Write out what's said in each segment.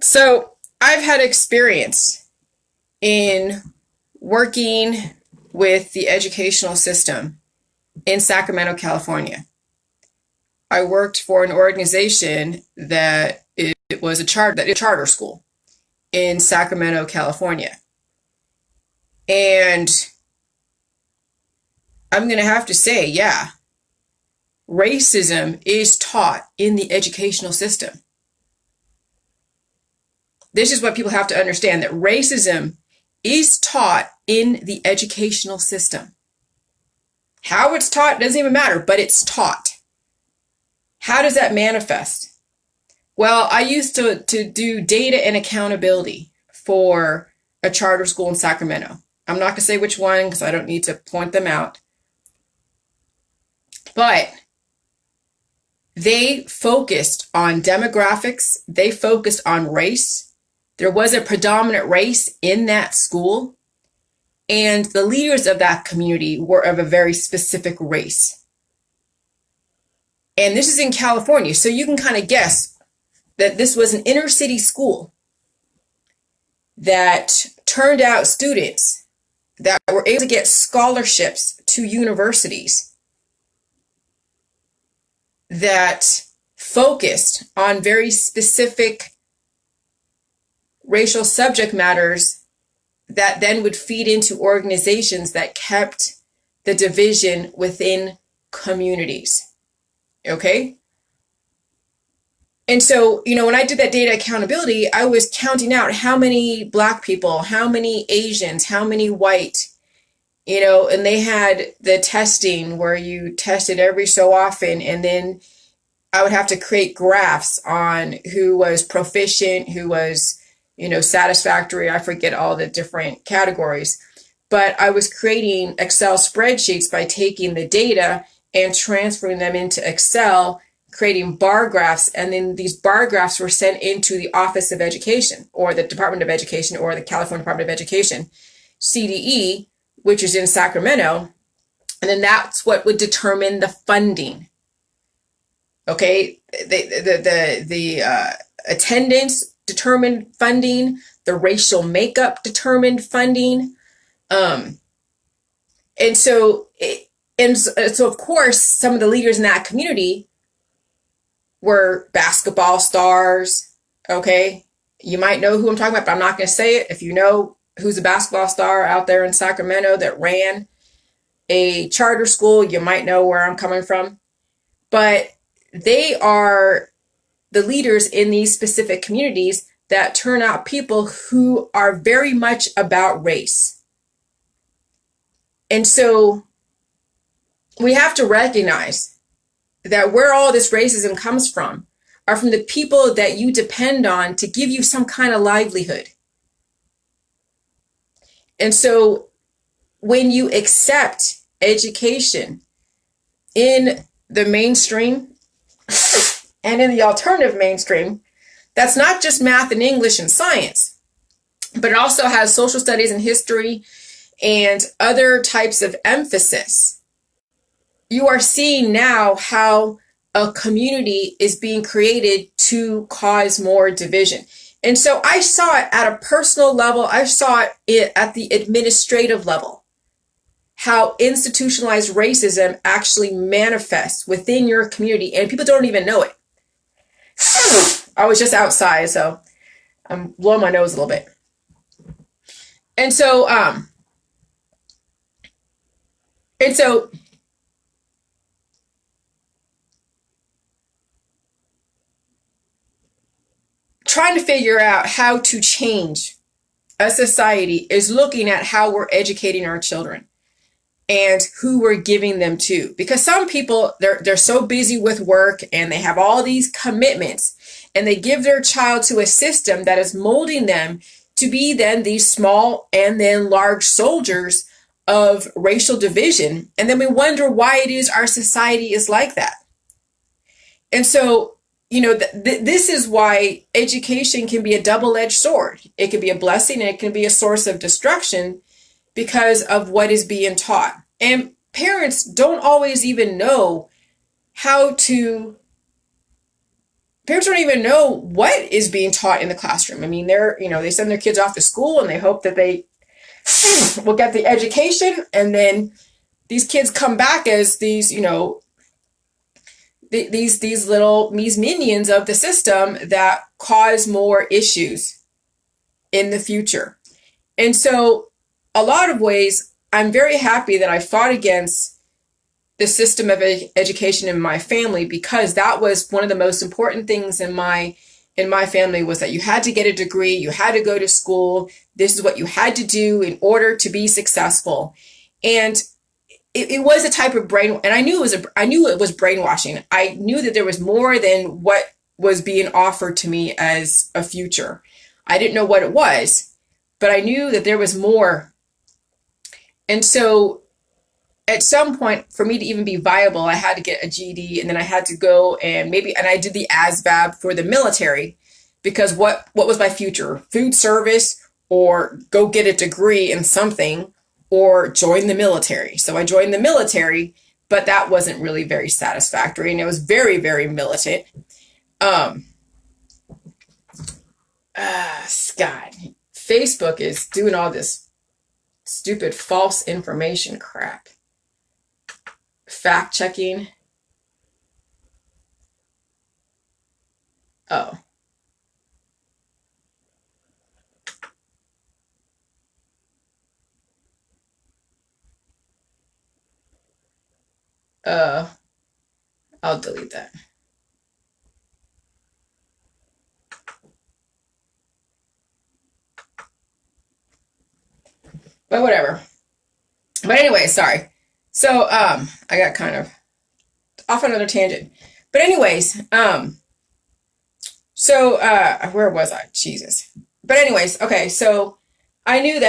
So I've had experience in working with the educational system in Sacramento, California. I worked for an organization that it was a charter school in Sacramento, California. And I'm going to have to say, yeah, racism is taught in the educational system. This is what people have to understand, that racism is taught in the educational system. How it's taught doesn't even matter, but it's taught. How does that manifest? Well, I used to do data and accountability for a charter school in Sacramento. I'm not going to say which one because I don't need to point them out. But they focused on demographics. They focused on race. There was a predominant race in that school. And the leaders of that community were of a very specific race. And this is in California, so you can kind of guess that this was an inner city school that turned out students that were able to get scholarships to universities that focused on very specific racial subject matters that then would feed into organizations that kept the division within communities. Okay? And so, when I did that data accountability, I was counting out how many Black people, how many Asians, how many white, and they had the testing where you tested every so often, and then I would have to create graphs on who was proficient, who was, satisfactory. I forget all the different categories, but I was creating Excel spreadsheets by taking the data and transferring them into Excel, creating bar graphs, and then these bar graphs were sent into the Office of Education or the Department of Education or the California Department of Education, CDE, which is in Sacramento, and then that's what would determine the funding. Okay, the attendance determined funding, the racial makeup determined funding, and so of course some of the leaders in that community were basketball stars. Okay, you might know who I'm talking about, but I'm not going to say it. If you know who's a basketball star out there in Sacramento that ran a charter school, you might know where I'm coming from. But they are the leaders in these specific communities that turn out people who are very much about race. And so we have to recognize that where all this racism comes from are from the people that you depend on to give you some kind of livelihood. And so when you accept education in the mainstream and in the alternative mainstream, that's not just math and English and science, but it also has social studies and history and other types of emphasis. You are seeing now how a community is being created to cause more division. And so I saw it at a personal level. I saw it at the administrative level, how institutionalized racism actually manifests within your community, and people don't even know it. I was just outside, so I'm blowing my nose a little bit. And so trying to figure out how to change a society is looking at how we're educating our children and who we're giving them to. Because some people, they're so busy with work and they have all these commitments, and they give their child to a system that is molding them to be then these small and then large soldiers of racial division. And then we wonder why it is our society is like that. And so, this is why education can be a double-edged sword. It can be a blessing and it can be a source of destruction because of what is being taught. And parents don't always even know how to parents don't even know what is being taught in the classroom. I mean, they send their kids off to school and they hope that they will get the education, and then these kids come back as these, these minions of the system that cause more issues in the future. And so, a lot of ways, I'm very happy that I fought against the system of education in my family, because that was one of the most important things in my family, was that you had to get a degree, you had to go to school, this is what you had to do in order to be successful. And it was a type of brain, and I knew it was brainwashing. I knew that there was more than what was being offered to me as a future. I didn't know what it was, but I knew that there was more. And so at some point, for me to even be viable, I had to get a GED, and then I had to go and I did the ASVAB for the military, because what was my future? Food service, or go get a degree in something, or join the military. So I joined the military, but that wasn't really very satisfactory, and it was very, very militant. God, Facebook is doing all this stupid false information crap. Fact checking. Oh. I'll delete that. But whatever. But anyway, sorry. So, I got kind of off on another tangent. But anyways, where was I? Jesus. But anyways, okay, so I knew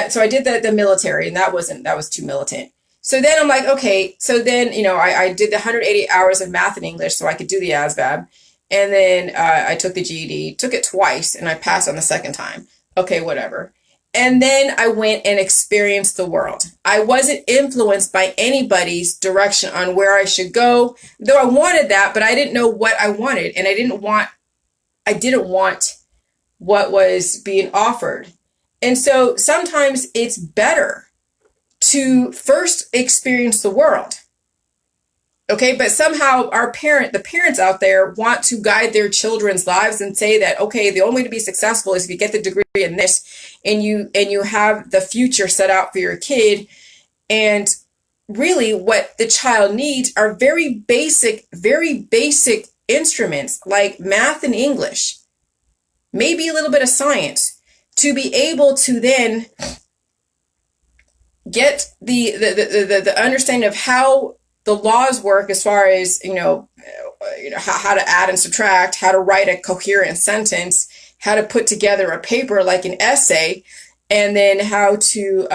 so I did the military, and that was too militant. So then I'm like, okay, so then, I did the 180 hours of math and English so I could do the ASVAB. And then I took the GED, took it twice, and I passed on the second time. Okay, whatever. And then I went and experienced the world. I wasn't influenced by anybody's direction on where I should go, though I wanted that, but I didn't know what I wanted. And I didn't want what was being offered. And so sometimes it's better to first experience the world. Okay, but somehow the parents out there want to guide their children's lives and say that, okay, the only way to be successful is if you get the degree in this, and you have the future set out for your kid. And really what the child needs are very basic instruments like math and English, maybe a little bit of science, to be able to then get the understanding of how the laws work, as far as how to add and subtract, how to write a coherent sentence, how to put together a paper like an essay, and then how to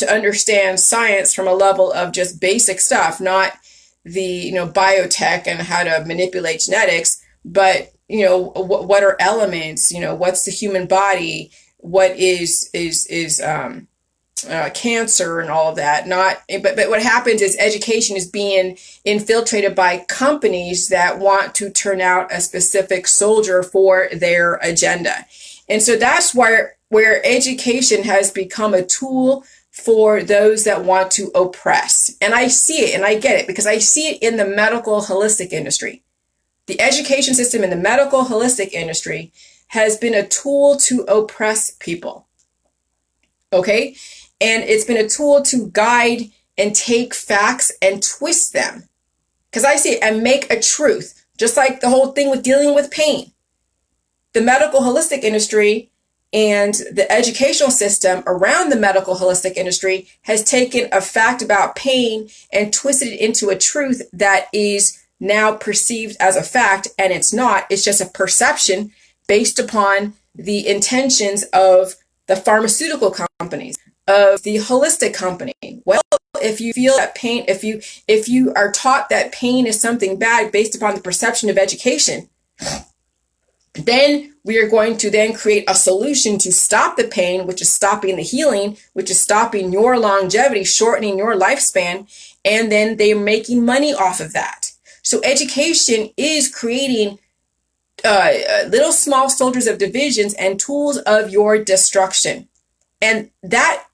understand science from a level of just basic stuff, not the biotech and how to manipulate genetics, but what are elements, what's the human body, what is cancer and all of that. But what happens is education is being infiltrated by companies that want to turn out a specific soldier for their agenda. And so that's where education has become a tool for those that want to oppress. And I see it and I get it, because I see it in the medical holistic industry. The education system in the medical holistic industry has been a tool to oppress people. Okay? And it's been a tool to guide and take facts and twist them. Because I see it, and make a truth, just like the whole thing with dealing with pain. The medical holistic industry and the educational system around the medical holistic industry has taken a fact about pain and twisted it into a truth that is now perceived as a fact, and it's not. It's just a perception based upon the intentions of the pharmaceutical companies, of the holistic company. Well, if you feel that pain, if you are taught that pain is something bad based upon the perception of education, then we are going to then create a solution to stop the pain, which is stopping the healing, which is stopping your longevity, shortening your lifespan, and then they're making money off of that. So education is creating little small soldiers of divisions and tools of your destruction. And that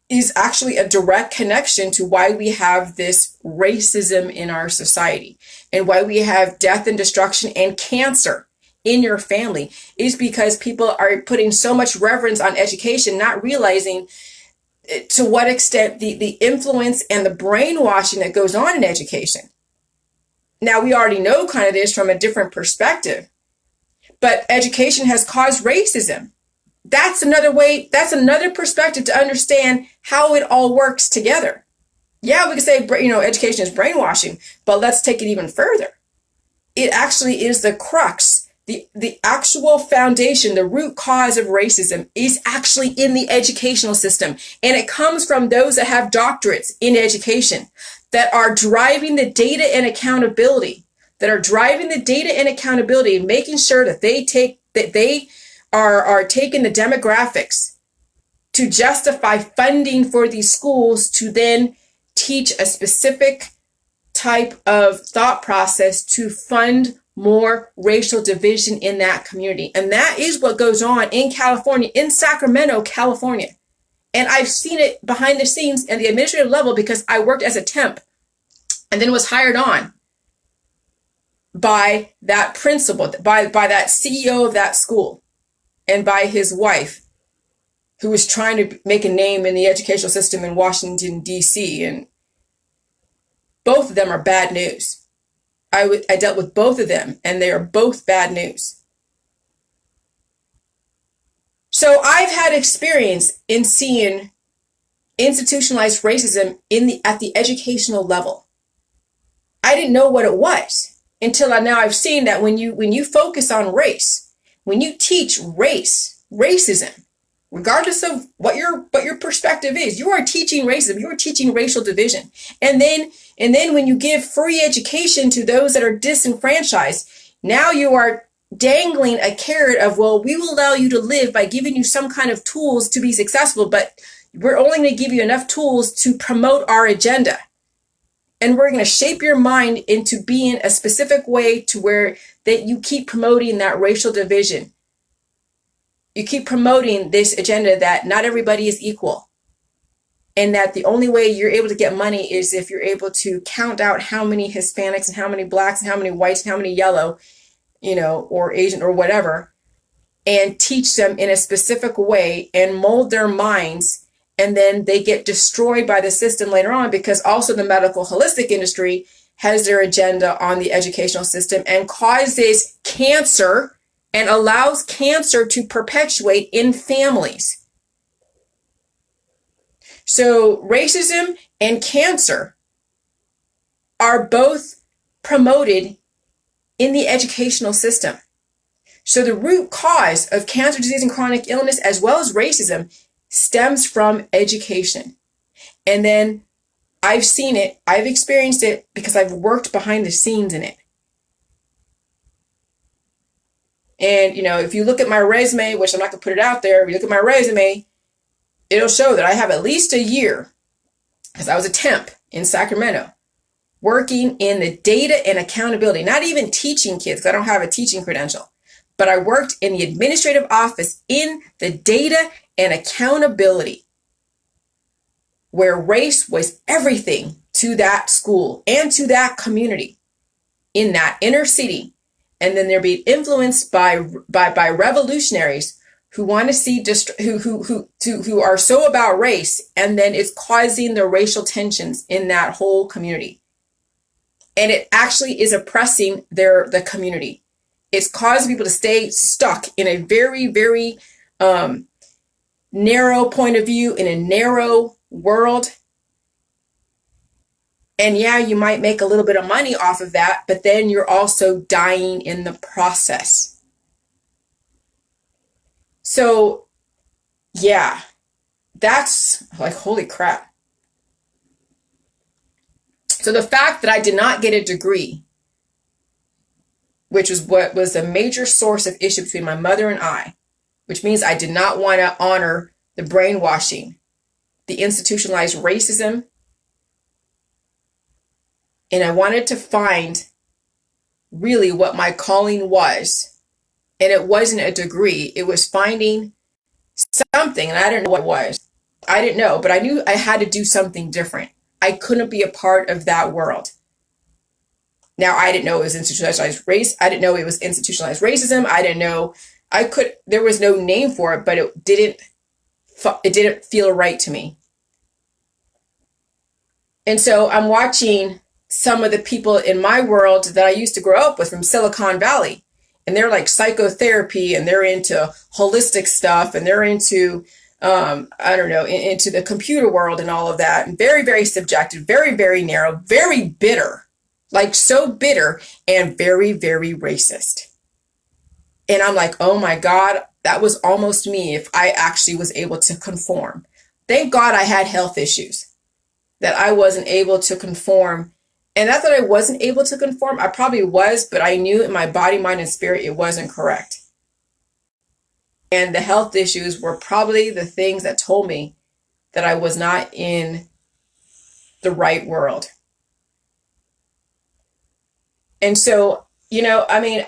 is actually a direct connection to why we have this racism in our society and why we have death and destruction and cancer in your family, is because people are putting so much reverence on education, not realizing to what extent the influence and the brainwashing that goes on in education. Now, we already know kind of this from a different perspective, but education has caused racism. That's another way, that's another perspective to understand how it all works together. Yeah, we could say, education is brainwashing, but let's take it even further. It actually is the crux. The actual foundation, the root cause of racism is actually in the educational system. And it comes from those that have doctorates in education that are driving the data and accountability, and making sure that they are taking the demographics to justify funding for these schools to then teach a specific type of thought process to fund more racial division in that community. And that is what goes on in California, in Sacramento, California. And I've seen it behind the scenes at the administrative level because I worked as a temp and then was hired on by that principal, by that CEO of that school, and by his wife, who was trying to make a name in the educational system in Washington, D.C. And both of them are bad news. I dealt with both of them, and they are both bad news. So I've had experience in seeing institutionalized racism at the educational level. I didn't know what it was until now I've seen that when you focus on race, when you teach racism, regardless of what your perspective is, you are teaching racism, you are teaching racial division. And then when you give free education to those that are disenfranchised, now you are dangling a carrot of, well, we will allow you to live by giving you some kind of tools to be successful, but we're only going to give you enough tools to promote our agenda. And we're going to shape your mind into being a specific way to where that you keep promoting that racial division. You keep promoting this agenda that not everybody is equal, and that the only way you're able to get money is if you're able to count out how many Hispanics and how many blacks and how many whites and how many yellow, or Asian or whatever, and teach them in a specific way and mold their minds. And then they get destroyed by the system later on, because also the medical holistic industry has their agenda on the educational system and causes cancer and allows cancer to perpetuate in families. So racism and cancer are both promoted in the educational system. So the root cause of cancer, disease, and chronic illness, as well as racism, stems from education. And then I've seen it, I've experienced it because I've worked behind the scenes in it. And, if you look at my resume, which I'm not going to put it out there, if you look at my resume, it'll show that I have at least a year, because I was a temp in Sacramento, working in the data and accountability, not even teaching kids, because I don't have a teaching credential, but I worked in the administrative office in the data and accountability, where race was everything to that school and to that community in that inner city. And then they're being influenced by revolutionaries who want to see who are so about race, and then it's causing the racial tensions in that whole community. And it actually is oppressing the community. It's causing people to stay stuck in a very, very narrow point of view, in a narrow world. And yeah, you might make a little bit of money off of that, but then you're also dying in the process. So yeah, that's like, holy crap. So the fact that I did not get a degree, which was what was a major source of issue between my mother and I, which means I did not want to honor the brainwashing, the institutionalized racism, and I wanted to find really what my calling was And it wasn't a degree. It was finding something, and I didn't know what it was. I didn't know, but I knew I had to do something different. I couldn't be a part of that world. Now, I didn't know it was institutionalized race. I didn't know it was institutionalized racism. I didn't know there was no name for it, but it didn't feel right to me. And so I'm watching some of the people in my world that I used to grow up with from Silicon Valley. And they're like psychotherapy, and they're into holistic stuff, and they're into, I don't know, into the computer world and all of that. And very, very subjective, very, very narrow, very bitter, like so bitter, and very, very racist. And I'm like, oh my God, that was almost me if I actually was able to conform. Thank God I had health issues, that I wasn't able to conform. And not that I wasn't able to conform, I probably was, but I knew in my body, mind, and spirit it wasn't correct. And the health issues were probably the things that told me that I was not in the right world. And so, I mean,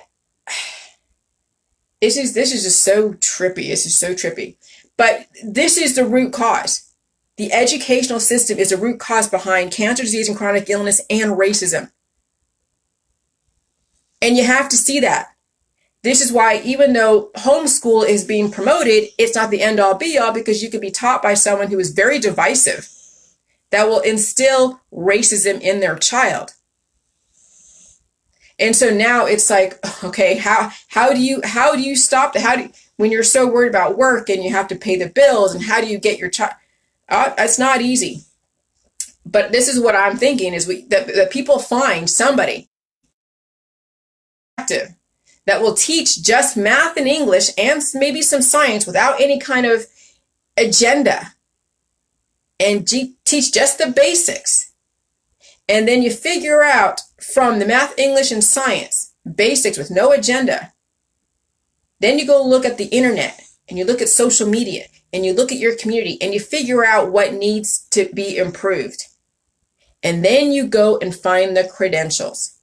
this is just so trippy. This is so trippy. But this is the root cause. The educational system is the root cause behind cancer, disease, and chronic illness and racism. And you have to see that. This is why, even though homeschool is being promoted, it's not the end all be all, because you could be taught by someone who is very divisive that will instill racism in their child. And so now it's like, okay, how do you stop when you're so worried about work and you have to pay the bills, and how do you get your child? It's not easy. But this is what I'm thinking is that people find somebody that will teach just math and English and maybe some science without any kind of agenda, and teach just the basics. And then you figure out from the math, English, and science, basics with no agenda. Then you go look at the internet, and you look at social media, and you look at your community, and you figure out what needs to be improved. And then you go and find the credentials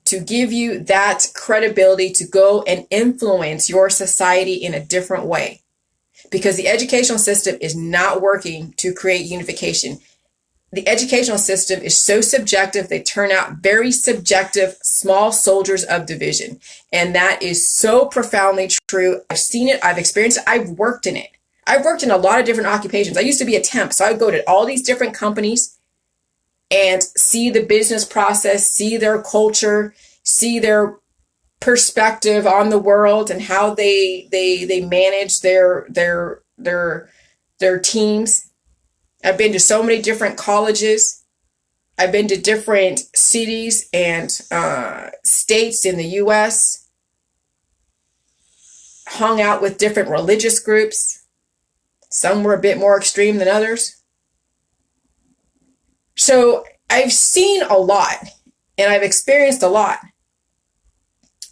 to give you that credibility to go and influence your society in a different way. Because the educational system is not working to create unification. The educational system is so subjective. They turn out very subjective, small soldiers of division. And that is so profoundly true. I've seen it. I've experienced it. I've worked in it. I've worked in a lot of different occupations. I used to be a temp, so I would go to all these different companies and see the business process, see their culture, see their perspective on the world and how they manage their teams. I've been to so many different colleges. I've been to different cities and states in the U.S., hung out with different religious groups. Some were a bit more extreme than others. So I've seen a lot and I've experienced a lot.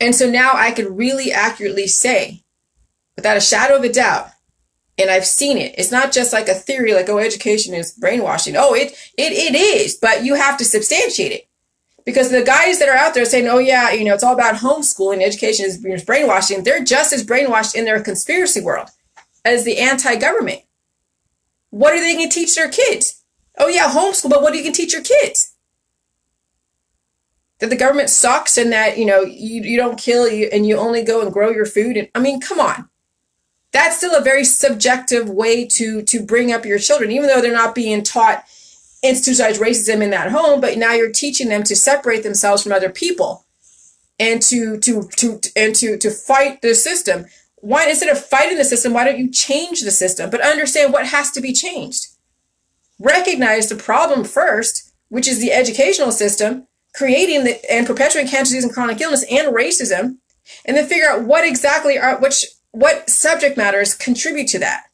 And so now I could really accurately say, without a shadow of a doubt, and I've seen it. It's not just like a theory, like, oh, education is brainwashing. Oh, it is, but you have to substantiate it. Because the guys that are out there saying, oh, yeah, it's all about homeschooling, education is brainwashing, they're just as brainwashed in their conspiracy world as the anti-government. What are they going to teach their kids? Oh, yeah, homeschool, but what are you going to teach your kids? That the government sucks and that, you don't kill and you only go and grow your food. And I mean, come on. That's still a very subjective way to bring up your children, even though they're not being taught institutionalized racism in that home. But now you're teaching them to separate themselves from other people and to fight the system. Why, instead of fighting the system, why don't you change the system? But understand what has to be changed. Recognize the problem first, which is the educational system, creating and perpetuating cancer, disease, and chronic illness and racism, and then figure out what subject matters contribute to that.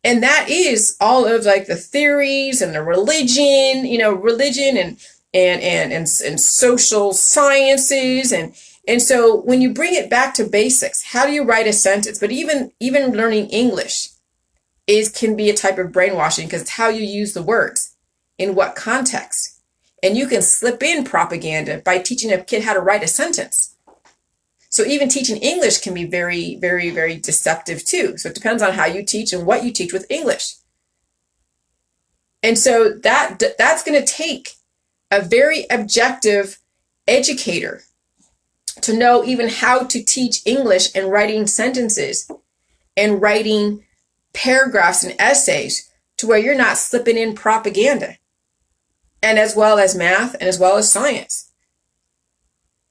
And that is all of like the theories and the religion and social sciences. And so when you bring it back to basics, how do you write a sentence? But even learning English can be a type of brainwashing, because it's how you use the words, in what context. And you can slip in propaganda by teaching a kid how to write a sentence. So even teaching English can be very, very, very deceptive too. So it depends on how you teach and what you teach with English. And so that's going to take a very objective educator to know even how to teach English and writing sentences and writing paragraphs and essays to where you're not slipping in propaganda, and as well as math and as well as science.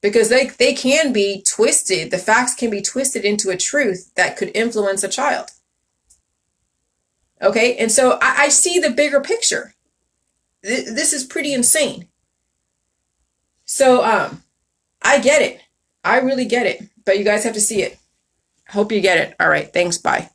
Because they can be twisted, the facts can be twisted into a truth that could influence a child. Okay, and so I see the bigger picture. This is pretty insane. So I get it. I really get it. But you guys have to see it. Hope you get it. All right, thanks, bye.